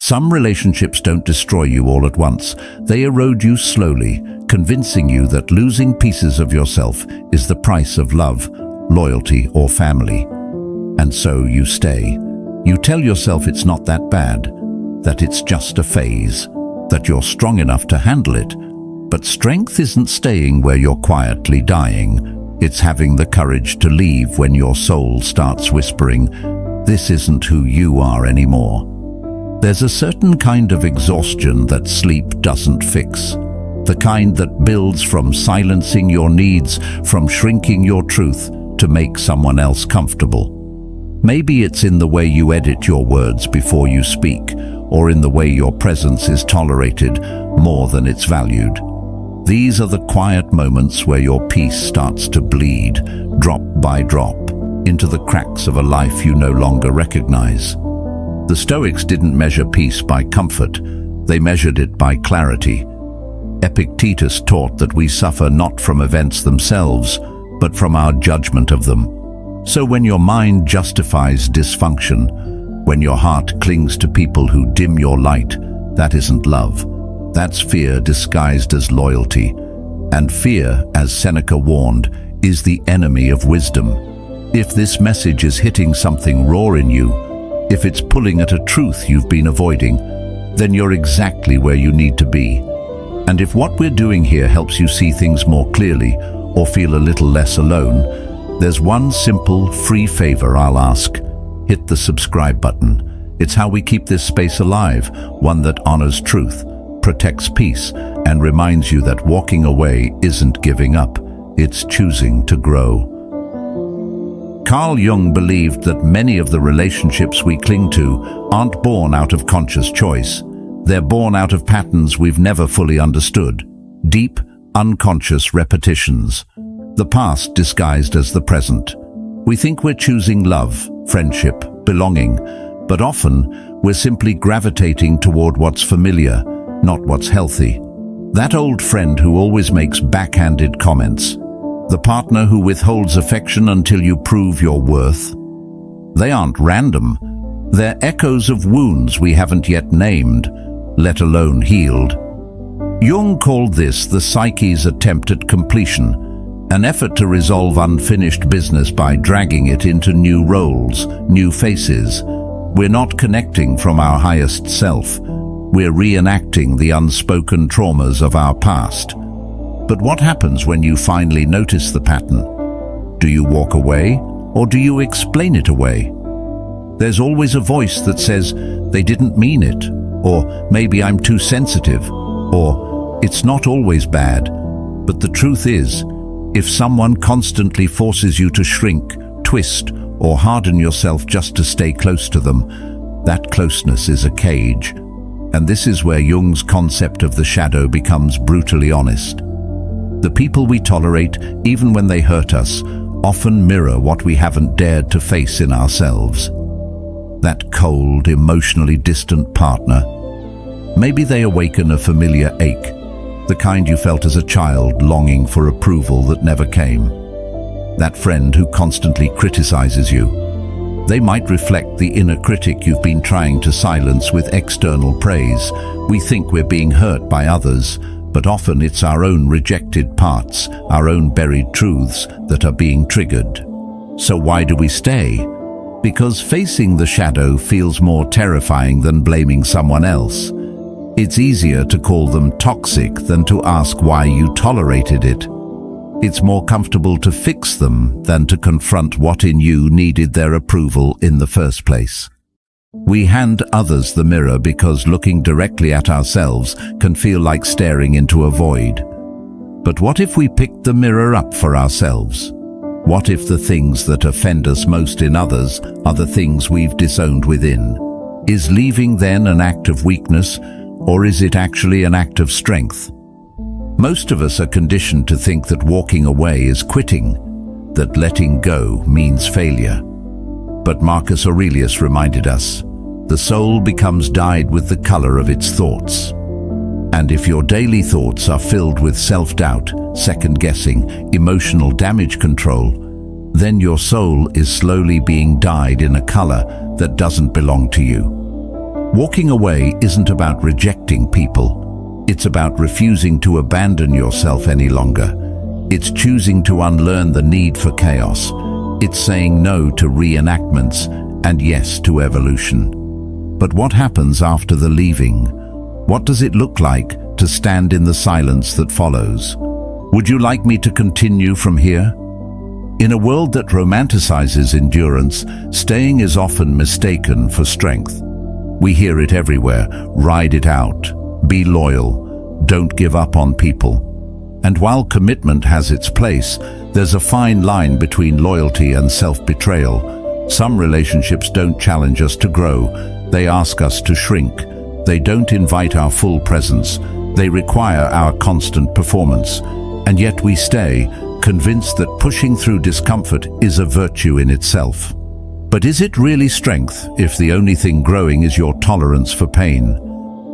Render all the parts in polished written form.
Some relationships don't destroy you all at once. They erode you slowly, convincing you that losing pieces of yourself is the price of love, loyalty, or family. And so you stay. You tell yourself it's not that bad, that it's just a phase, that you're strong enough to handle it. But strength isn't staying where you're quietly dying. It's having the courage to leave when your soul starts whispering, "This isn't who you are anymore." There's a certain kind of exhaustion that sleep doesn't fix. The kind that builds from silencing your needs, from shrinking your truth to make someone else comfortable. Maybe it's in the way you edit your words before you speak, or in the way your presence is tolerated more than it's valued. These are the quiet moments where your peace starts to bleed, drop by drop, into the cracks of a life you no longer recognize. The Stoics didn't measure peace by comfort, they measured it by clarity. Epictetus taught that we suffer not from events themselves, but from our judgment of them. So when your mind justifies dysfunction, when your heart clings to people who dim your light, that isn't love. That's fear disguised as loyalty. And fear, as Seneca warned, is the enemy of wisdom. If this message is hitting something raw in you, if it's pulling at a truth you've been avoiding, then you're exactly where you need to be. And if what we're doing here helps you see things more clearly or feel a little less alone, there's one simple, free favor I'll ask. Hit the subscribe button. It's how we keep this space alive, one that honors truth, protects peace, and reminds you that walking away isn't giving up, it's choosing to grow. Carl Jung believed that many of the relationships we cling to aren't born out of conscious choice. They're born out of patterns we've never fully understood, deep, unconscious repetitions. The past disguised as the present. We think we're choosing love, friendship, belonging, but often we're simply gravitating toward what's familiar, not what's healthy. That old friend who always makes backhanded comments. The partner who withholds affection until you prove your worth. They aren't random. They're echoes of wounds we haven't yet named, let alone healed. Jung called this the psyche's attempt at completion, an effort to resolve unfinished business by dragging it into new roles, new faces. We're not connecting from our highest self. We're reenacting the unspoken traumas of our past. But what happens when you finally notice the pattern? Do you walk away, or do you explain it away? There's always a voice that says, "They didn't mean it," or "Maybe I'm too sensitive," or "It's not always bad." But the truth is, if someone constantly forces you to shrink, twist, or harden yourself just to stay close to them, that closeness is a cage. And this is where Jung's concept of the shadow becomes brutally honest. The people we tolerate, even when they hurt us, often mirror what we haven't dared to face in ourselves. That cold, emotionally distant partner. Maybe they awaken a familiar ache, the kind you felt as a child longing for approval that never came. That friend who constantly criticizes you. They might reflect the inner critic you've been trying to silence with external praise. We think we're being hurt by others, but often it's our own rejected parts, our own buried truths that are being triggered. So why do we stay? Because facing the shadow feels more terrifying than blaming someone else. It's easier to call them toxic than to ask why you tolerated it. It's more comfortable to fix them than to confront what in you needed their approval in the first place. We hand others the mirror because looking directly at ourselves can feel like staring into a void. But what if we picked the mirror up for ourselves? What if the things that offend us most in others are the things we've disowned within? Is leaving then an act of weakness, or is it actually an act of strength? Most of us are conditioned to think that walking away is quitting, that letting go means failure. But Marcus Aurelius reminded us, the soul becomes dyed with the color of its thoughts. And if your daily thoughts are filled with self-doubt, second-guessing, emotional damage control, then your soul is slowly being dyed in a color that doesn't belong to you. Walking away isn't about rejecting people. It's about refusing to abandon yourself any longer. It's choosing to unlearn the need for chaos. It's saying no to reenactments and yes to evolution. But what happens after the leaving? What does it look like to stand in the silence that follows? Would you like me to continue from here? In a world that romanticizes endurance, staying is often mistaken for strength. We hear it everywhere: ride it out, be loyal, don't give up on people. And while commitment has its place, there's a fine line between loyalty and self-betrayal. Some relationships don't challenge us to grow. They ask us to shrink. They don't invite our full presence. They require our constant performance. And yet we stay, convinced that pushing through discomfort is a virtue in itself. But is it really strength if the only thing growing is your tolerance for pain?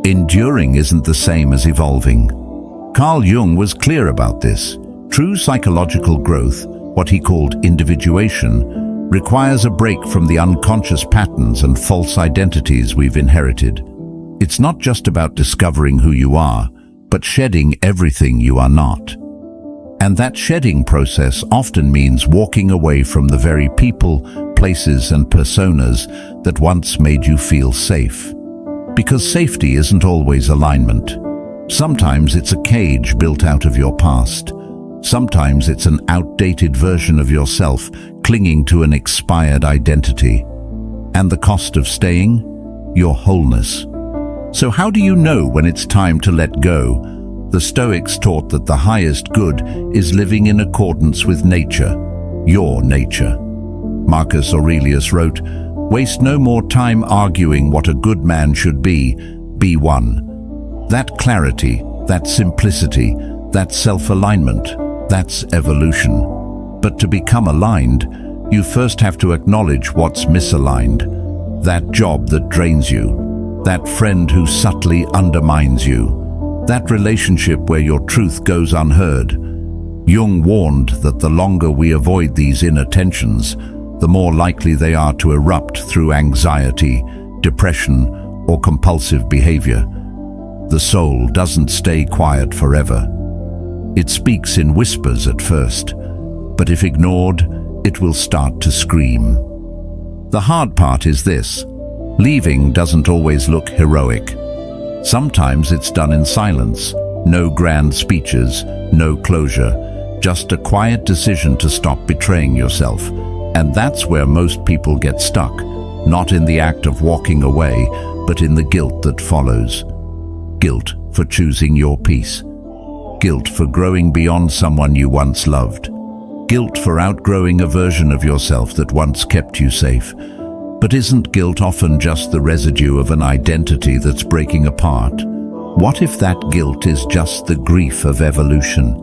Enduring isn't the same as evolving. Carl Jung was clear about this. True psychological growth, what he called individuation, requires a break from the unconscious patterns and false identities we've inherited. It's not just about discovering who you are, but shedding everything you are not. And that shedding process often means walking away from the very people, places and personas that once made you feel safe. Because safety isn't always alignment. Sometimes it's a cage built out of your past. Sometimes it's an outdated version of yourself clinging to an expired identity. And the cost of staying? Your wholeness. So how do you know when it's time to let go? The Stoics taught that the highest good is living in accordance with nature, your nature. Marcus Aurelius wrote, "Waste no more time arguing what a good man should be one." That clarity, that simplicity, that self-alignment, that's evolution. But to become aligned, you first have to acknowledge what's misaligned. That job that drains you, that friend who subtly undermines you, that relationship where your truth goes unheard. Jung warned that the longer we avoid these inner tensions, the more likely they are to erupt through anxiety, depression, or compulsive behavior. The soul doesn't stay quiet forever. It speaks in whispers at first, but if ignored, it will start to scream. The hard part is this: leaving doesn't always look heroic. Sometimes it's done in silence, no grand speeches, no closure, just a quiet decision to stop betraying yourself. And that's where most people get stuck, not in the act of walking away, but in the guilt that follows. Guilt for choosing your peace. Guilt for growing beyond someone you once loved. Guilt for outgrowing a version of yourself that once kept you safe. But isn't guilt often just the residue of an identity that's breaking apart? What if that guilt is just the grief of evolution?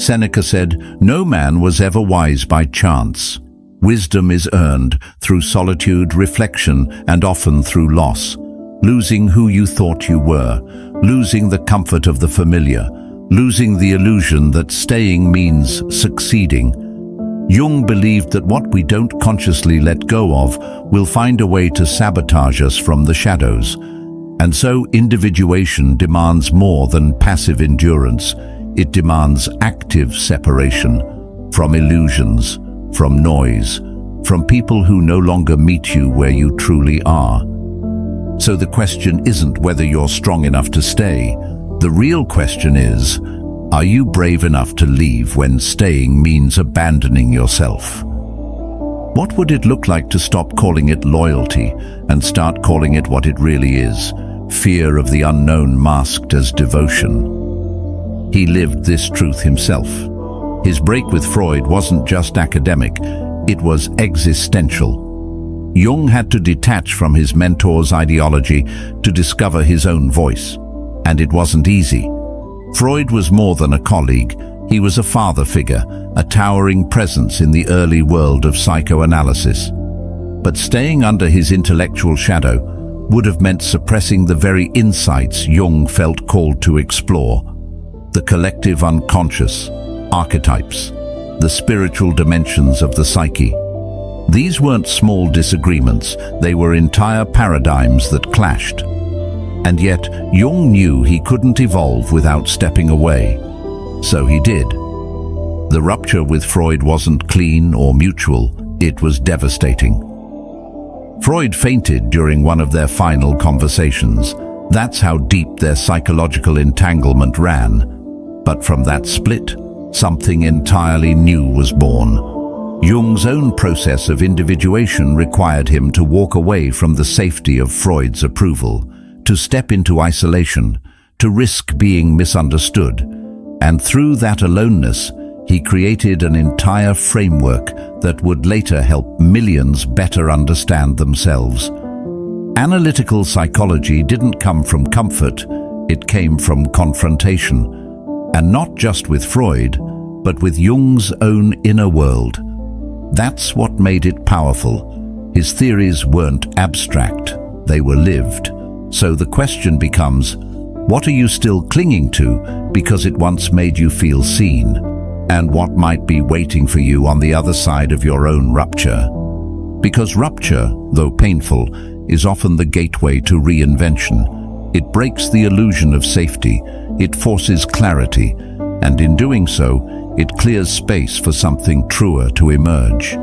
Seneca said, "No man was ever wise by chance. Wisdom is earned through solitude, reflection, and often through loss. Losing who you thought you were, losing the comfort of the familiar, losing the illusion that staying means succeeding." Jung believed that what we don't consciously let go of will find a way to sabotage us from the shadows. And so individuation demands more than passive endurance. It demands active separation from illusions, from noise, from people who no longer meet you where you truly are. So the question isn't whether you're strong enough to stay. The real question is, are you brave enough to leave when staying means abandoning yourself? What would it look like to stop calling it loyalty and start calling it what it really is? Fear of the unknown masked as devotion. He lived this truth himself. His break with Freud wasn't just academic, it was existential. Jung had to detach from his mentor's ideology to discover his own voice. And it wasn't easy. Freud was more than a colleague. He was a father figure, a towering presence in the early world of psychoanalysis. But staying under his intellectual shadow would have meant suppressing the very insights Jung felt called to explore. The collective unconscious, archetypes, the spiritual dimensions of the psyche. These weren't small disagreements, they were entire paradigms that clashed. And yet, Jung knew he couldn't evolve without stepping away. So he did. The rupture with Freud wasn't clean or mutual, it was devastating. Freud fainted during one of their final conversations. That's how deep their psychological entanglement ran. But from that split, something entirely new was born. Jung's own process of individuation required him to walk away from the safety of Freud's approval, to step into isolation, to risk being misunderstood. And through that aloneness, he created an entire framework that would later help millions better understand themselves. Analytical psychology didn't come from comfort, it came from confrontation. And not just with Freud, but with Jung's own inner world. That's what made it powerful. His theories weren't abstract, they were lived. So the question becomes, what are you still clinging to because it once made you feel seen? And what might be waiting for you on the other side of your own rupture? Because rupture, though painful, is often the gateway to reinvention. It breaks the illusion of safety, it forces clarity, and in doing so, it clears space for something truer to emerge.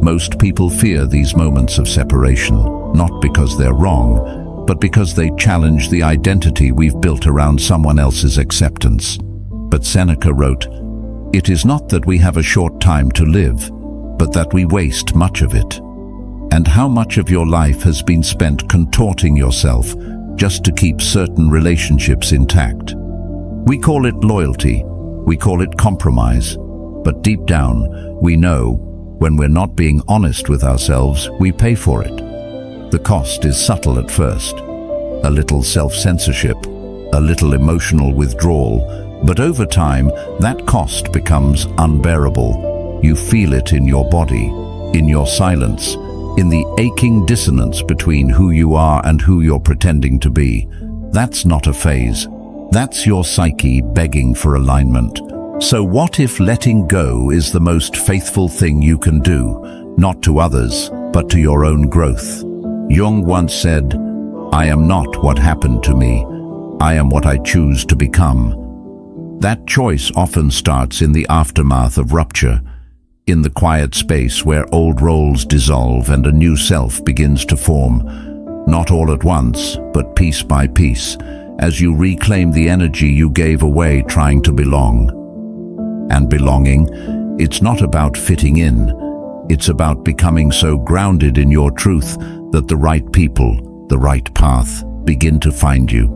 Most people fear these moments of separation, not because they're wrong, but because they challenge the identity we've built around someone else's acceptance. But Seneca wrote, "It is not that we have a short time to live, but that we waste much of it." And how much of your life has been spent contorting yourself just to keep certain relationships intact? We call it loyalty. We call it compromise, but deep down, we know, when we're not being honest with ourselves, we pay for it. The cost is subtle at first. A little self-censorship, a little emotional withdrawal, but over time, that cost becomes unbearable. You feel it in your body, in your silence, in the aching dissonance between who you are and who you're pretending to be. That's not a phase. That's your psyche begging for alignment. So what if letting go is the most faithful thing you can do, not to others, but to your own growth? Jung once said, "I am not what happened to me. I am what I choose to become." That choice often starts in the aftermath of rupture, in the quiet space where old roles dissolve and a new self begins to form. Not all at once, but piece by piece, as you reclaim the energy you gave away trying to belong. And belonging, it's not about fitting in. It's about becoming so grounded in your truth that the right people, the right path, begin to find you.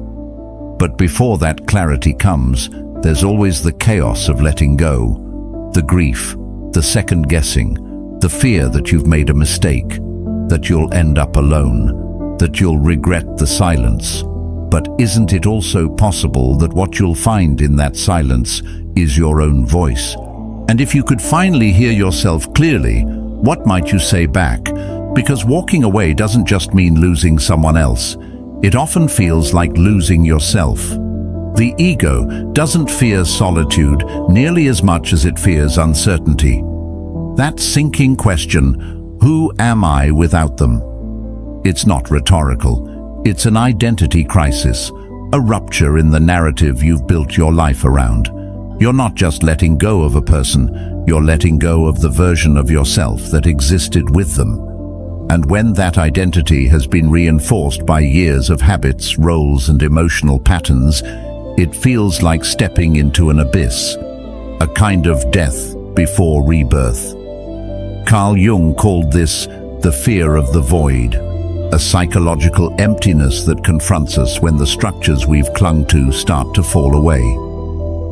But before that clarity comes, there's always the chaos of letting go, the grief, the second guessing, the fear that you've made a mistake, that you'll end up alone, that you'll regret the silence. But isn't it also possible that what you'll find in that silence is your own voice? And if you could finally hear yourself clearly, what might you say back? Because walking away doesn't just mean losing someone else. It often feels like losing yourself. The ego doesn't fear solitude nearly as much as it fears uncertainty. That sinking question, who am I without them? It's not rhetorical. It's an identity crisis, a rupture in the narrative you've built your life around. You're not just letting go of a person, you're letting go of the version of yourself that existed with them. And when that identity has been reinforced by years of habits, roles, and emotional patterns, it feels like stepping into an abyss, a kind of death before rebirth. Carl Jung called this the fear of the void, a psychological emptiness that confronts us when the structures we've clung to start to fall away.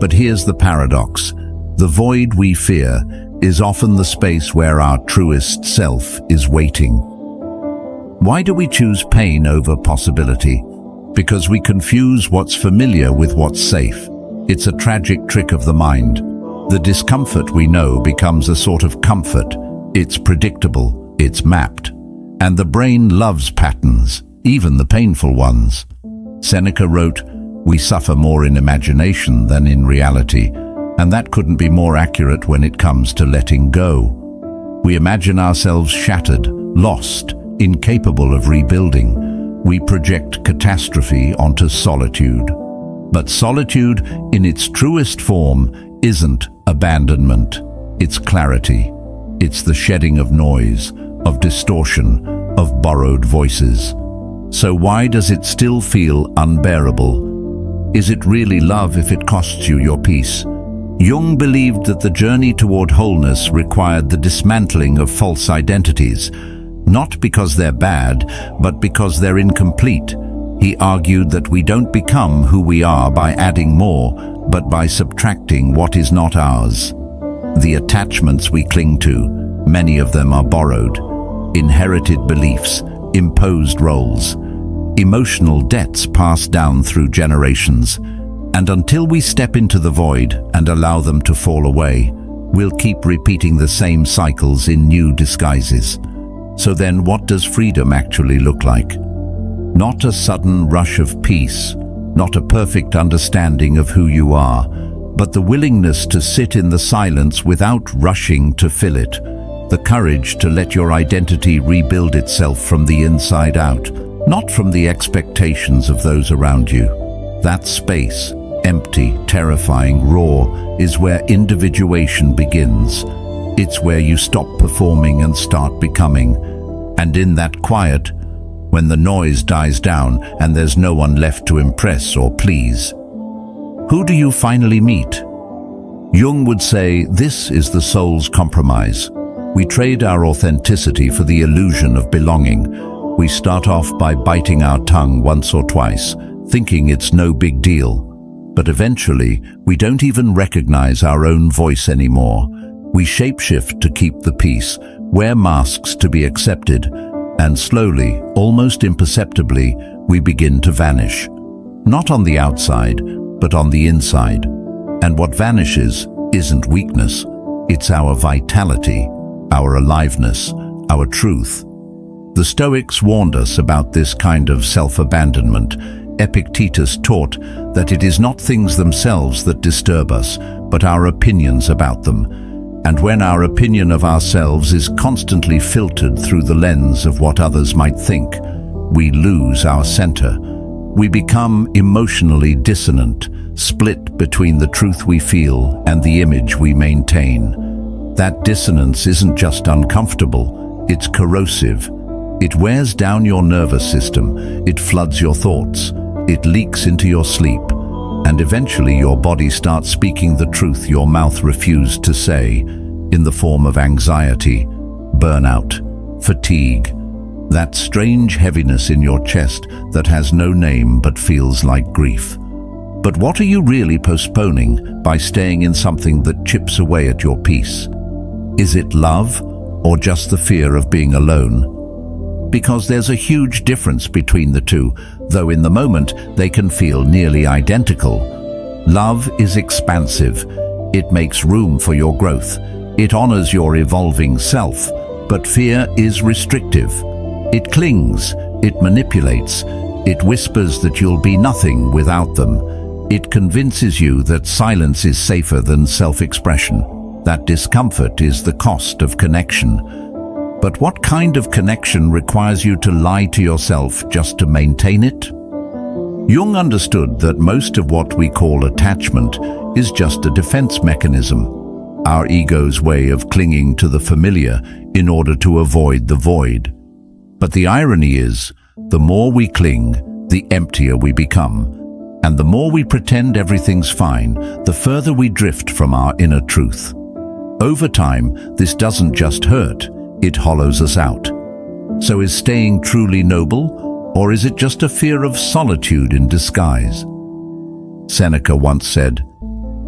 But here's the paradox. The void we fear is often the space where our truest self is waiting. Why do we choose pain over possibility? Because we confuse what's familiar with what's safe. It's a tragic trick of the mind. The discomfort we know becomes a sort of comfort. It's predictable, it's mapped. And the brain loves patterns, even the painful ones. Seneca wrote, "We suffer more in imagination than in reality," and that couldn't be more accurate when it comes to letting go. We imagine ourselves shattered, lost, incapable of rebuilding. We project catastrophe onto solitude. But solitude, in its truest form, isn't abandonment. It's clarity. It's the shedding of noise, of distortion, of borrowed voices. So why does it still feel unbearable? Is it really love if it costs you your peace? Jung believed that the journey toward wholeness required the dismantling of false identities, not because they're bad, but because they're incomplete. He argued that we don't become who we are by adding more, but by subtracting what is not ours. The attachments we cling to, many of them are borrowed. Inherited beliefs, imposed roles, emotional debts passed down through generations. And until we step into the void and allow them to fall away, we'll keep repeating the same cycles in new disguises. So then what does freedom actually look like? Not a sudden rush of peace, not a perfect understanding of who you are, but the willingness to sit in the silence without rushing to fill it, the courage to let your identity rebuild itself from the inside out, not from the expectations of those around you. That space, empty, terrifying, raw, is where individuation begins. It's where you stop performing and start becoming. And in that quiet, when the noise dies down and there's no one left to impress or please, who do you finally meet? Jung would say this is the soul's compromise. We trade our authenticity for the illusion of belonging. We start off by biting our tongue once or twice, thinking it's no big deal. But eventually, we don't even recognize our own voice anymore. We shapeshift to keep the peace, wear masks to be accepted, and slowly, almost imperceptibly, we begin to vanish. Not on the outside, but on the inside. And what vanishes isn't weakness, it's our vitality, our aliveness, our truth. The Stoics warned us about this kind of self-abandonment. Epictetus taught that it is not things themselves that disturb us, but our opinions about them. And when our opinion of ourselves is constantly filtered through the lens of what others might think, we lose our center. We become emotionally dissonant, split between the truth we feel and the image we maintain. That dissonance isn't just uncomfortable, it's corrosive. It wears down your nervous system, it floods your thoughts, it leaks into your sleep, and eventually your body starts speaking the truth your mouth refused to say, in the form of anxiety, burnout, fatigue, that strange heaviness in your chest that has no name but feels like grief. But what are you really postponing by staying in something that chips away at your peace? Is it love, or just the fear of being alone? Because there's a huge difference between the two, though in the moment they can feel nearly identical. Love is expansive. It makes room for your growth. It honors your evolving self. But fear is restrictive. It clings. It manipulates. It whispers that you'll be nothing without them. It convinces you that silence is safer than self-expression, that discomfort is the cost of connection. But what kind of connection requires you to lie to yourself just to maintain it? Jung understood that most of what we call attachment is just a defense mechanism, our ego's way of clinging to the familiar in order to avoid the void. But the irony is, the more we cling, the emptier we become. And the more we pretend everything's fine, the further we drift from our inner truth. Over time, this doesn't just hurt, it hollows us out. So is staying truly noble, or is it just a fear of solitude in disguise? Seneca once said,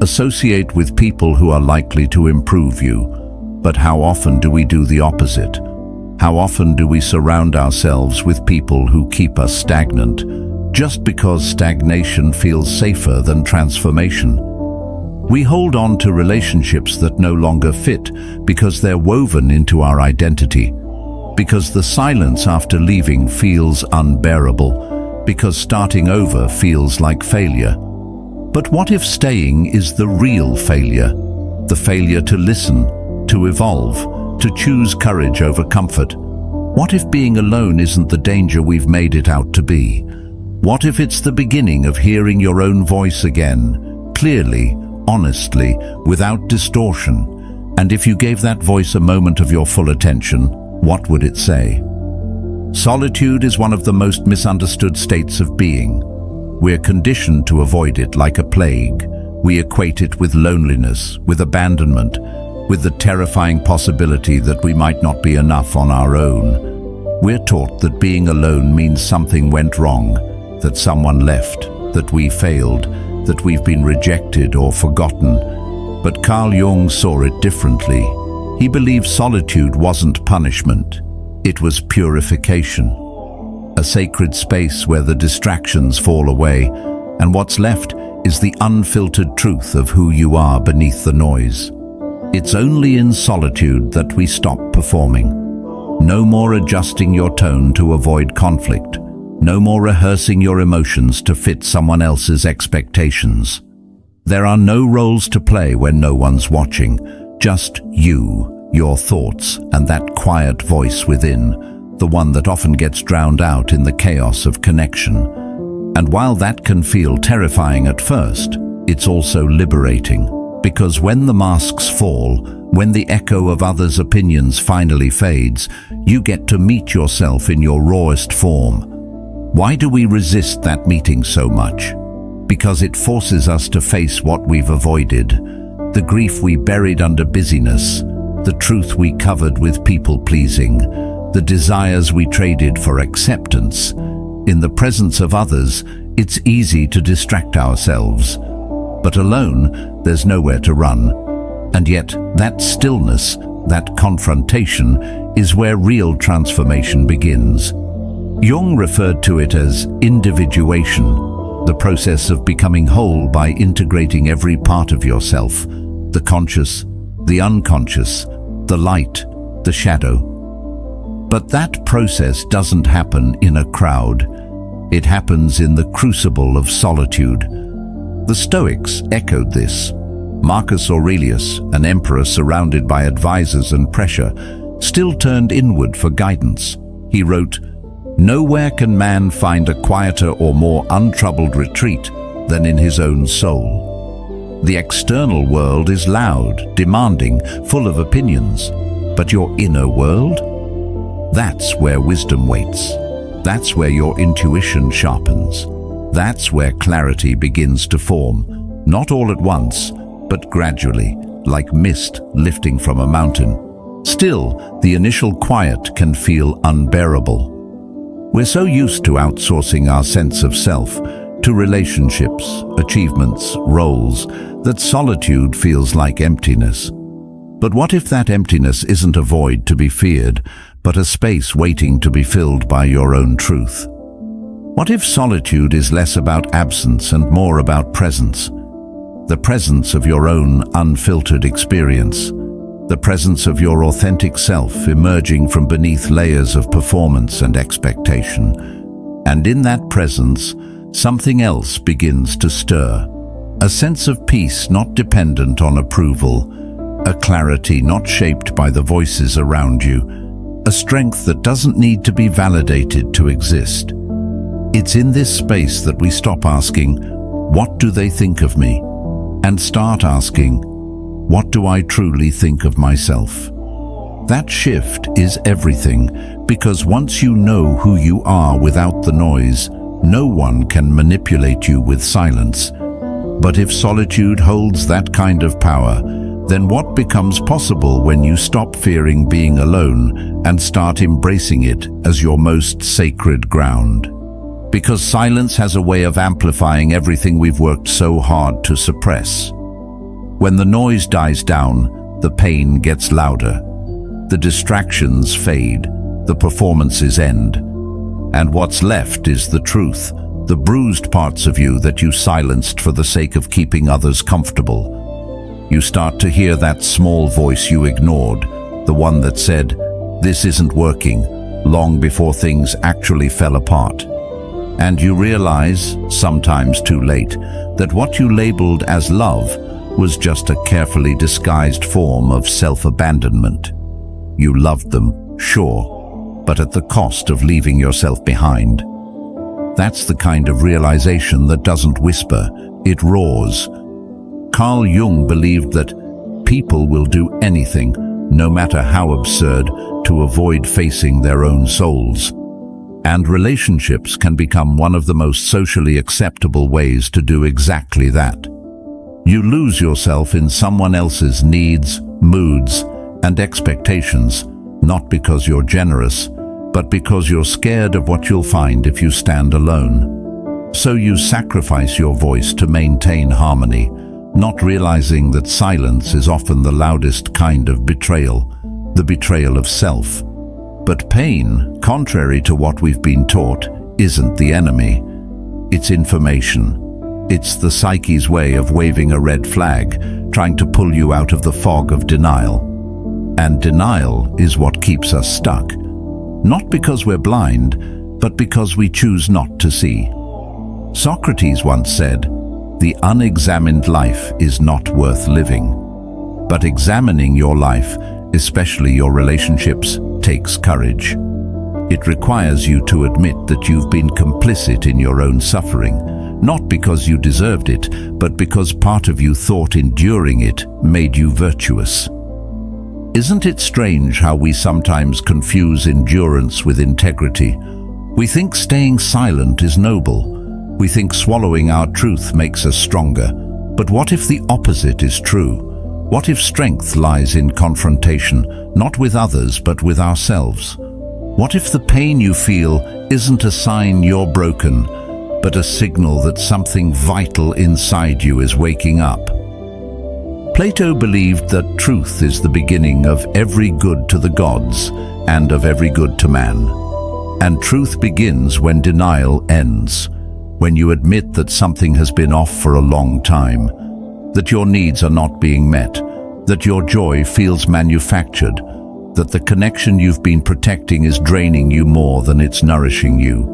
"Associate with people who are likely to improve you." But how often do we do the opposite? How often do we surround ourselves with people who keep us stagnant, just because stagnation feels safer than transformation? We hold on to relationships that no longer fit because they're woven into our identity, because the silence after leaving feels unbearable, because starting over feels like failure. But what if staying is the real failure? The failure to listen, to evolve, to choose courage over comfort. What if being alone isn't the danger we've made it out to be? What if it's the beginning of hearing your own voice again, clearly, honestly, without distortion? And if you gave that voice a moment of your full attention, what would it say? Solitude is one of the most misunderstood states of being. We're conditioned to avoid it like a plague. We equate it with loneliness, with abandonment, with the terrifying possibility that we might not be enough on our own. We're taught that being alone means something went wrong, that someone left, that we failed, that we've been rejected or forgotten. But Carl Jung saw it differently. He believed solitude wasn't punishment. It was purification. A sacred space where the distractions fall away, and what's left is the unfiltered truth of who you are beneath the noise. It's only in solitude that we stop performing. No more adjusting your tone to avoid conflict. No more rehearsing your emotions to fit someone else's expectations. There are no roles to play when no one's watching. Just you, your thoughts, and that quiet voice within, the one that often gets drowned out in the chaos of connection. And while that can feel terrifying at first, it's also liberating. Because when the masks fall, when the echo of others' opinions finally fades, you get to meet yourself in your rawest form. Why do we resist that meeting so much? Because it forces us to face what we've avoided, the grief we buried under busyness, the truth we covered with people-pleasing, the desires we traded for acceptance. In the presence of others, it's easy to distract ourselves. But alone, there's nowhere to run. And yet, that stillness, that confrontation, is where real transformation begins. Jung referred to it as individuation, the process of becoming whole by integrating every part of yourself, the conscious, the unconscious, the light, the shadow. But that process doesn't happen in a crowd. It happens in the crucible of solitude. The Stoics echoed this. Marcus Aurelius, an emperor surrounded by advisors and pressure, still turned inward for guidance. He wrote, "Nowhere can man find a quieter or more untroubled retreat than in his own soul." The external world is loud, demanding, full of opinions. But your inner world? That's where wisdom waits. That's where your intuition sharpens. That's where clarity begins to form, not all at once, but gradually, like mist lifting from a mountain. Still, the initial quiet can feel unbearable. We're so used to outsourcing our sense of self to relationships, achievements, roles, that solitude feels like emptiness. But what if that emptiness isn't a void to be feared, but a space waiting to be filled by your own truth? What if solitude is less about absence and more about presence? The presence of your own unfiltered experience. The presence of your authentic self emerging from beneath layers of performance and expectation. And in that presence, something else begins to stir. A sense of peace not dependent on approval. A clarity not shaped by the voices around you. A strength that doesn't need to be validated to exist. It's in this space that we stop asking, "What do they think of me?" and start asking, "What do I truly think of myself?" That shift is everything, because once you know who you are without the noise, no one can manipulate you with silence. But if solitude holds that kind of power, then what becomes possible when you stop fearing being alone and start embracing it as your most sacred ground? Because silence has a way of amplifying everything we've worked so hard to suppress. When the noise dies down, the pain gets louder. The distractions fade, the performances end. And what's left is the truth, the bruised parts of you that you silenced for the sake of keeping others comfortable. You start to hear that small voice you ignored, the one that said, "This isn't working," long before things actually fell apart. And you realize, sometimes too late, that what you labeled as love was just a carefully disguised form of self-abandonment. You loved them, sure, but at the cost of leaving yourself behind. That's the kind of realization that doesn't whisper, it roars. Carl Jung believed that people will do anything, no matter how absurd, to avoid facing their own souls. And relationships can become one of the most socially acceptable ways to do exactly that. You lose yourself in someone else's needs, moods, and expectations, not because you're generous, but because you're scared of what you'll find if you stand alone. So you sacrifice your voice to maintain harmony, not realizing that silence is often the loudest kind of betrayal, the betrayal of self. But pain, contrary to what we've been taught, isn't the enemy. It's information. It's the psyche's way of waving a red flag, trying to pull you out of the fog of denial. And denial is what keeps us stuck. Not because we're blind, but because we choose not to see. Socrates once said, "The unexamined life is not worth living." But examining your life, especially your relationships, takes courage. It requires you to admit that you've been complicit in your own suffering, not because you deserved it, but because part of you thought enduring it made you virtuous. Isn't it strange how we sometimes confuse endurance with integrity? We think staying silent is noble. We think swallowing our truth makes us stronger. But what if the opposite is true? What if strength lies in confrontation, not with others, but with ourselves? What if the pain you feel isn't a sign you're broken, but a signal that something vital inside you is waking up? Plato believed that truth is the beginning of every good to the gods and of every good to man. And truth begins when denial ends, when you admit that something has been off for a long time, that your needs are not being met, that your joy feels manufactured, that the connection you've been protecting is draining you more than it's nourishing you.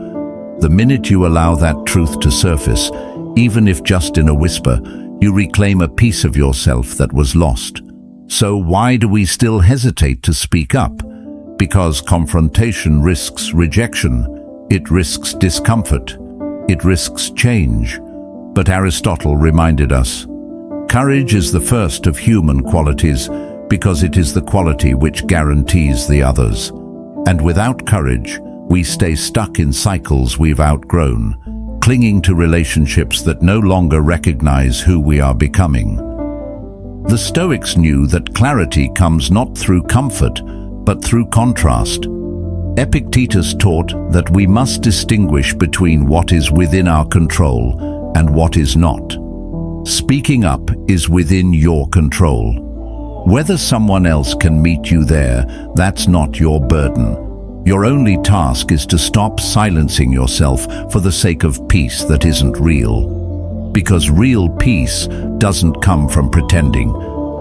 The minute you allow that truth to surface, even if just in a whisper, you reclaim a piece of yourself that was lost. So why do we still hesitate to speak up? Because confrontation risks rejection, it risks discomfort, it risks change. But Aristotle reminded us, courage is the first of human qualities because it is the quality which guarantees the others. And without courage, we stay stuck in cycles we've outgrown, clinging to relationships that no longer recognize who we are becoming. The Stoics knew that clarity comes not through comfort, but through contrast. Epictetus taught that we must distinguish between what is within our control and what is not. Speaking up is within your control. Whether someone else can meet you there, that's not your burden. Your only task is to stop silencing yourself for the sake of peace that isn't real. Because real peace doesn't come from pretending,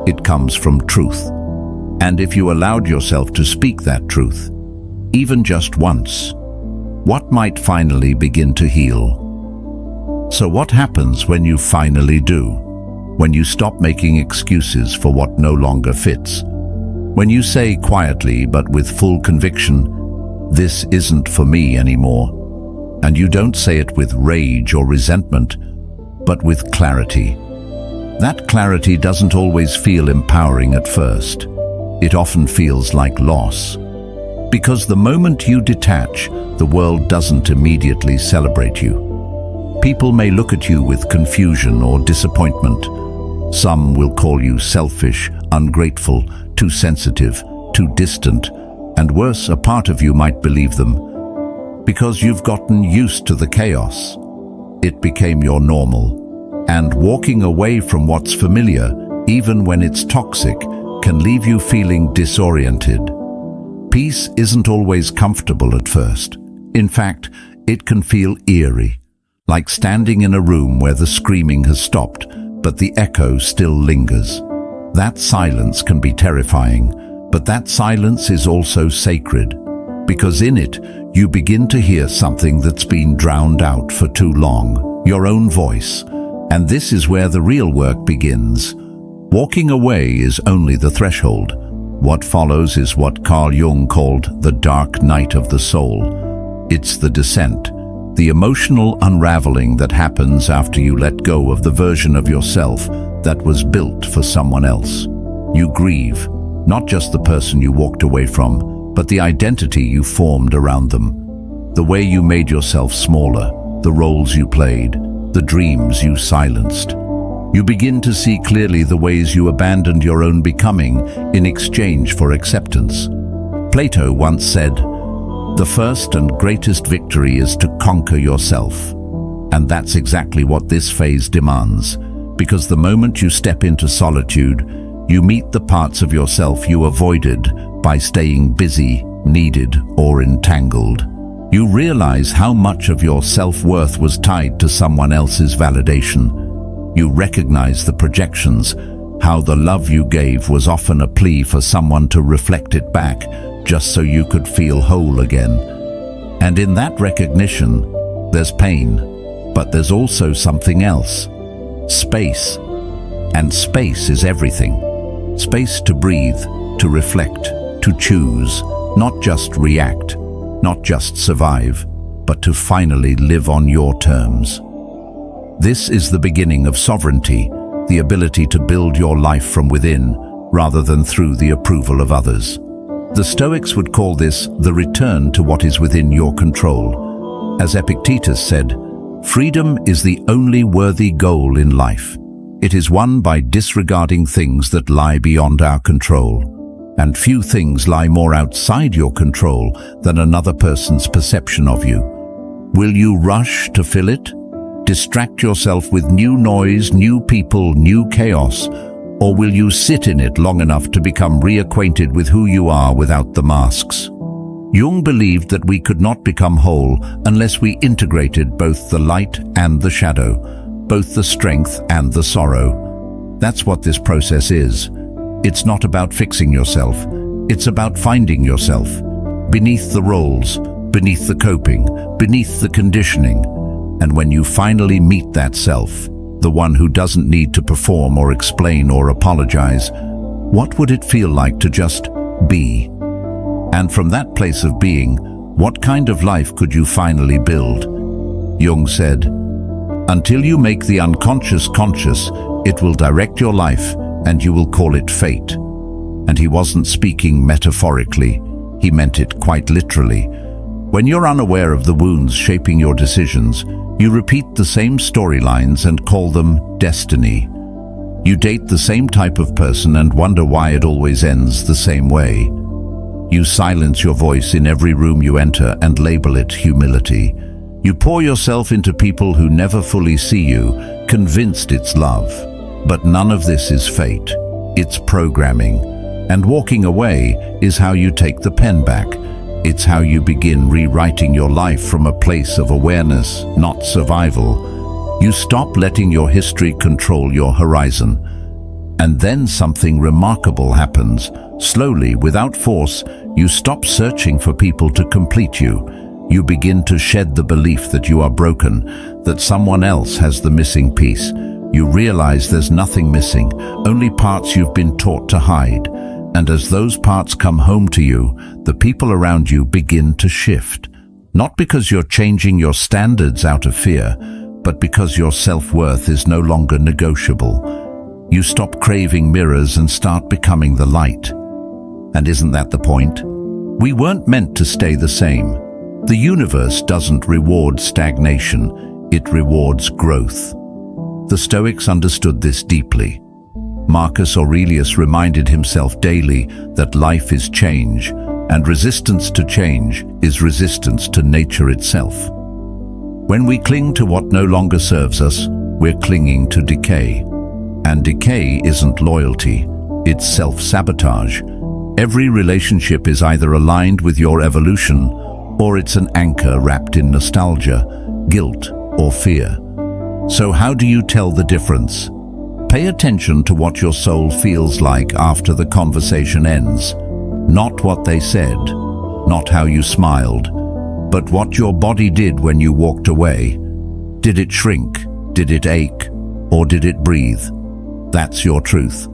it comes from truth. And if you allowed yourself to speak that truth, even just once, what might finally begin to heal? So what happens when you finally do? When you stop making excuses for what no longer fits? When you say quietly but with full conviction, "This isn't for me anymore." And you don't say it with rage or resentment, but with clarity. That clarity doesn't always feel empowering at first. It often feels like loss. Because the moment you detach, the world doesn't immediately celebrate you. People may look at you with confusion or disappointment. Some will call you selfish, ungrateful, too sensitive, too distant, and worse, a part of you might believe them. Because you've gotten used to the chaos. It became your normal. And walking away from what's familiar, even when it's toxic, can leave you feeling disoriented. Peace isn't always comfortable at first. In fact, it can feel eerie, like standing in a room where the screaming has stopped, but the echo still lingers. That silence can be terrifying, but that silence is also sacred, because in it, you begin to hear something that's been drowned out for too long, your own voice. And this is where the real work begins. Walking away is only the threshold. What follows is what Carl Jung called the dark night of the soul. It's the descent, the emotional unraveling that happens after you let go of the version of yourself that was built for someone else. You grieve, not just the person you walked away from, but the identity you formed around them. The way you made yourself smaller, the roles you played, the dreams you silenced. You begin to see clearly the ways you abandoned your own becoming in exchange for acceptance. Plato once said, "The first and greatest victory is to conquer yourself." And that's exactly what this phase demands, because the moment you step into solitude, you meet the parts of yourself you avoided by staying busy, needed, or entangled. You realize how much of your self-worth was tied to someone else's validation. You recognize the projections, how the love you gave was often a plea for someone to reflect it back, just so you could feel whole again. And in that recognition, there's pain, but there's also something else. Space. And space is everything. Space to breathe, to reflect, to choose, not just react, not just survive, but to finally live on your terms. This is the beginning of sovereignty, the ability to build your life from within, rather than through the approval of others. The Stoics would call this the return to what is within your control. As Epictetus said, freedom is the only worthy goal in life. It is won by disregarding things that lie beyond our control. And few things lie more outside your control than another person's perception of you. Will you rush to fill it? Distract yourself with new noise, new people, new chaos? Or will you sit in it long enough to become reacquainted with who you are without the masks? Jung believed that we could not become whole unless we integrated both the light and the shadow, both the strength and the sorrow. That's what this process is. It's not about fixing yourself. It's about finding yourself. Beneath the roles, beneath the coping, beneath the conditioning. And when you finally meet that self, the one who doesn't need to perform or explain or apologize, what would it feel like to just be? And from that place of being, what kind of life could you finally build? Jung said, "Until you make the unconscious conscious, it will direct your life and you will call it fate." And he wasn't speaking metaphorically, he meant it quite literally. When you're unaware of the wounds shaping your decisions, you repeat the same storylines and call them destiny. You date the same type of person and wonder why it always ends the same way. You silence your voice in every room you enter and label it humility. You pour yourself into people who never fully see you, convinced it's love. But none of this is fate. It's programming. And walking away is how you take the pen back. It's how you begin rewriting your life from a place of awareness, not survival. You stop letting your history control your horizon. And then something remarkable happens. Slowly, without force, you stop searching for people to complete you. You begin to shed the belief that you are broken, that someone else has the missing piece. You realize there's nothing missing, only parts you've been taught to hide. And as those parts come home to you, the people around you begin to shift. Not because you're changing your standards out of fear, but because your self-worth is no longer negotiable. You stop craving mirrors and start becoming the light. And isn't that the point? We weren't meant to stay the same. The universe doesn't reward stagnation, it rewards growth. The Stoics understood this deeply. Marcus Aurelius reminded himself daily that life is change, and resistance to change is resistance to nature itself. When we cling to what no longer serves us, we're clinging to decay. And decay isn't loyalty, it's self-sabotage. Every relationship is either aligned with your evolution, or it's an anchor wrapped in nostalgia, guilt, or fear. So how do you tell the difference? Pay attention to what your soul feels like after the conversation ends. Not what they said, not how you smiled, but what your body did when you walked away. Did it shrink? Did it ache? Or did it breathe? That's your truth.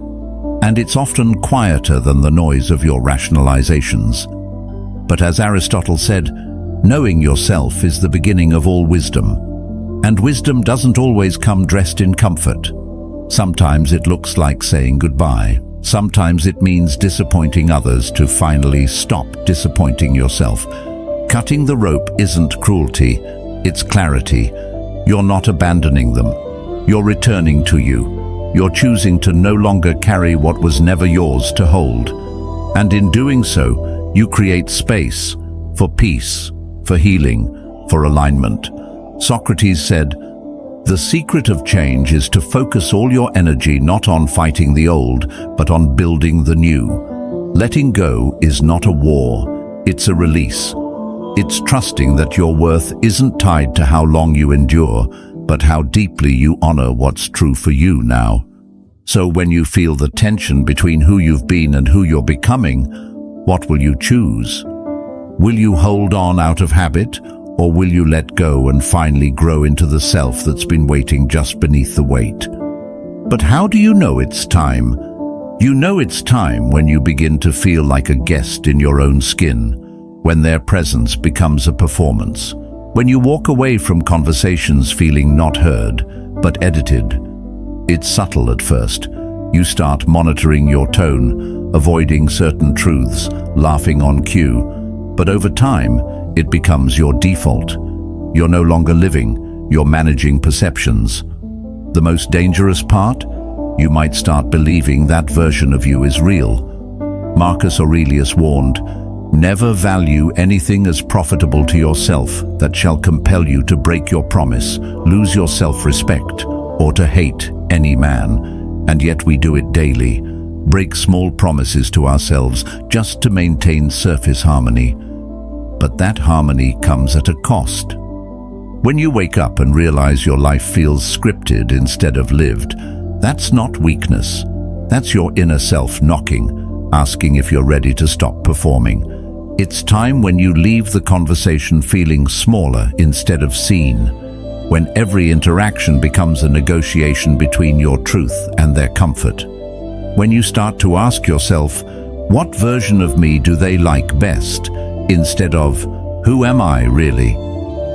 and it's often quieter than the noise of your rationalizations. But as Aristotle said, knowing yourself is the beginning of all wisdom. And wisdom doesn't always come dressed in comfort. Sometimes it looks like saying goodbye. Sometimes it means disappointing others to finally stop disappointing yourself. Cutting the rope isn't cruelty, it's clarity. You're not abandoning them. You're returning to you. You're choosing to no longer carry what was never yours to hold. And in doing so, you create space for peace, for healing, for alignment. Socrates said, "The secret of change is to focus all your energy not on fighting the old, but on building the new." Letting go is not a war, it's a release. It's trusting that your worth isn't tied to how long you endure, but how deeply you honor what's true for you now. So when you feel the tension between who you've been and who you're becoming, what will you choose? Will you hold on out of habit, or will you let go and finally grow into the self that's been waiting just beneath the weight? But how do you know it's time? You know it's time when you begin to feel like a guest in your own skin, when their presence becomes a performance, when you walk away from conversations feeling not heard, but edited. It's subtle at first. You start monitoring your tone, avoiding certain truths, laughing on cue, but over time, it becomes your default. You're no longer living, you're managing perceptions. The most dangerous part? You might start believing that version of you is real. Marcus Aurelius warned, "Never value anything as profitable to yourself that shall compel you to break your promise, lose your self-respect, or to hate any man." And yet we do it daily, break small promises to ourselves just to maintain surface harmony. But that harmony comes at a cost. When you wake up and realize your life feels scripted instead of lived, that's not weakness. That's your inner self knocking, asking if you're ready to stop performing. It's time when you leave the conversation feeling smaller instead of seen, when every interaction becomes a negotiation between your truth and their comfort. When you start to ask yourself, what version of me do they like best, instead of, who am I really?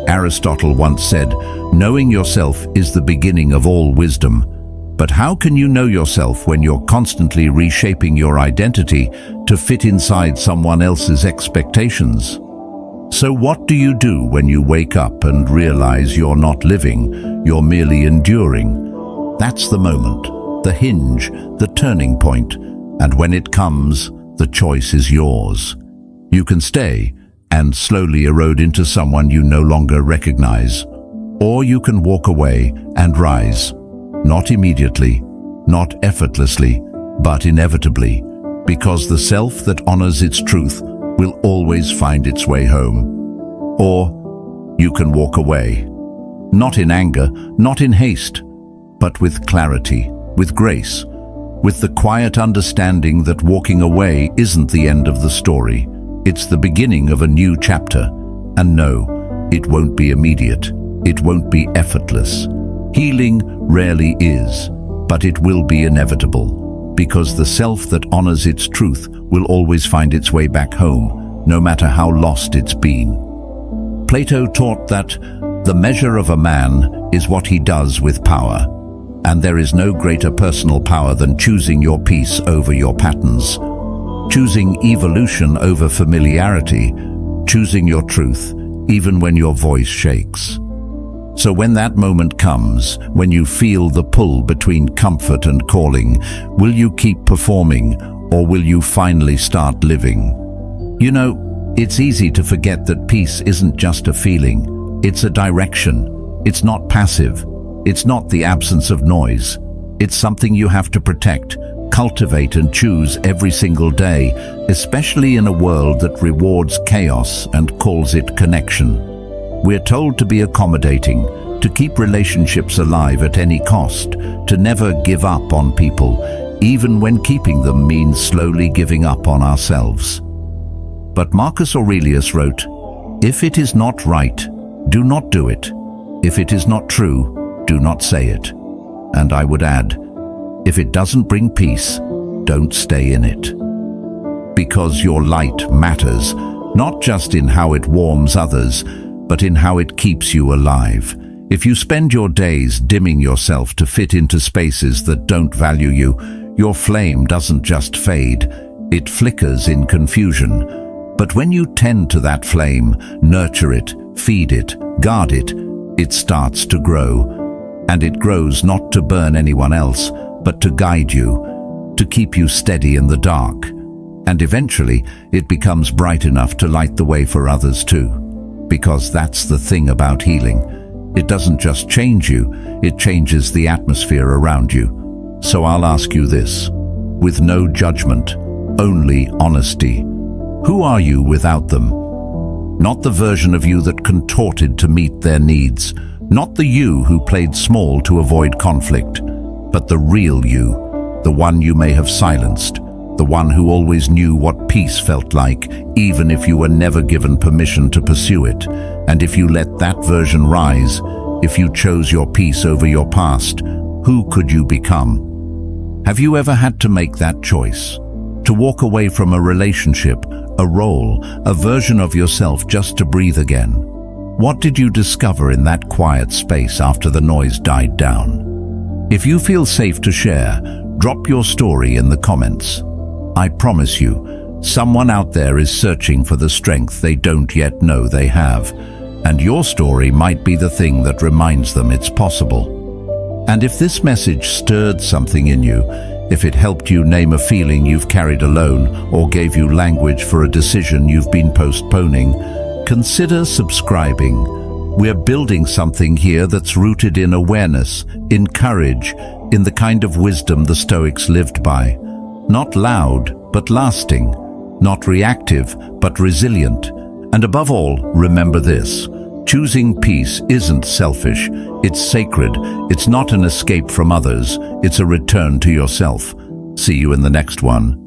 Aristotle once said, knowing yourself is the beginning of all wisdom. But how can you know yourself when you're constantly reshaping your identity to fit inside someone else's expectations? So what do you do when you wake up and realize you're not living, you're merely enduring? That's the moment, the hinge, the turning point. And when it comes, the choice is yours. You can stay and slowly erode into someone you no longer recognize. Or you can walk away and rise. Not immediately, not effortlessly, but inevitably. Because the self that honors its truth will always find its way home. Or you can walk away. Not in anger, not in haste, but with clarity, with grace, with the quiet understanding that walking away isn't the end of the story. It's the beginning of a new chapter. And no, it won't be immediate. It won't be effortless. Healing rarely is, but it will be inevitable, because the self that honors its truth will always find its way back home, no matter how lost it's been. Plato taught that the measure of a man is what he does with power, and there is no greater personal power than choosing your peace over your patterns, choosing evolution over familiarity, choosing your truth, even when your voice shakes. So when that moment comes, when you feel the pull between comfort and calling, will you keep performing, or will you finally start living? You know, it's easy to forget that peace isn't just a feeling, it's a direction. It's not passive. It's not the absence of noise. It's something you have to protect, cultivate and choose every single day, especially in a world that rewards chaos and calls it connection. We're told to be accommodating, to keep relationships alive at any cost, to never give up on people, even when keeping them means slowly giving up on ourselves. But Marcus Aurelius wrote, "If it is not right, do not do it. If it is not true, do not say it." And I would add, if it doesn't bring peace, don't stay in it. Because your light matters, not just in how it warms others, but in how it keeps you alive. If you spend your days dimming yourself to fit into spaces that don't value you, your flame doesn't just fade, it flickers in confusion. But when you tend to that flame, nurture it, feed it, guard it, it starts to grow. And it grows not to burn anyone else, but to guide you, to keep you steady in the dark. And eventually, it becomes bright enough to light the way for others too. Because that's the thing about healing. It doesn't just change you, it changes the atmosphere around you. So I'll ask you this, with no judgment, only honesty. Who are you without them? Not the version of you that contorted to meet their needs, not the you who played small to avoid conflict, but the real you, the one you may have silenced, the one who always knew what peace felt like, even if you were never given permission to pursue it. And if you let that version rise, if you chose your peace over your past, who could you become? Have you ever had to make that choice? To walk away from a relationship, a role, a version of yourself just to breathe again? What did you discover in that quiet space after the noise died down? If you feel safe to share, drop your story in the comments. I promise you, someone out there is searching for the strength they don't yet know they have, and your story might be the thing that reminds them it's possible. And if this message stirred something in you, if it helped you name a feeling you've carried alone or gave you language for a decision you've been postponing, consider subscribing. We're building something here that's rooted in awareness, in courage, in the kind of wisdom the Stoics lived by. Not loud, but lasting. Not reactive, but resilient. And above all, remember this. Choosing peace isn't selfish. It's sacred. It's not an escape from others. It's a return to yourself. See you in the next one.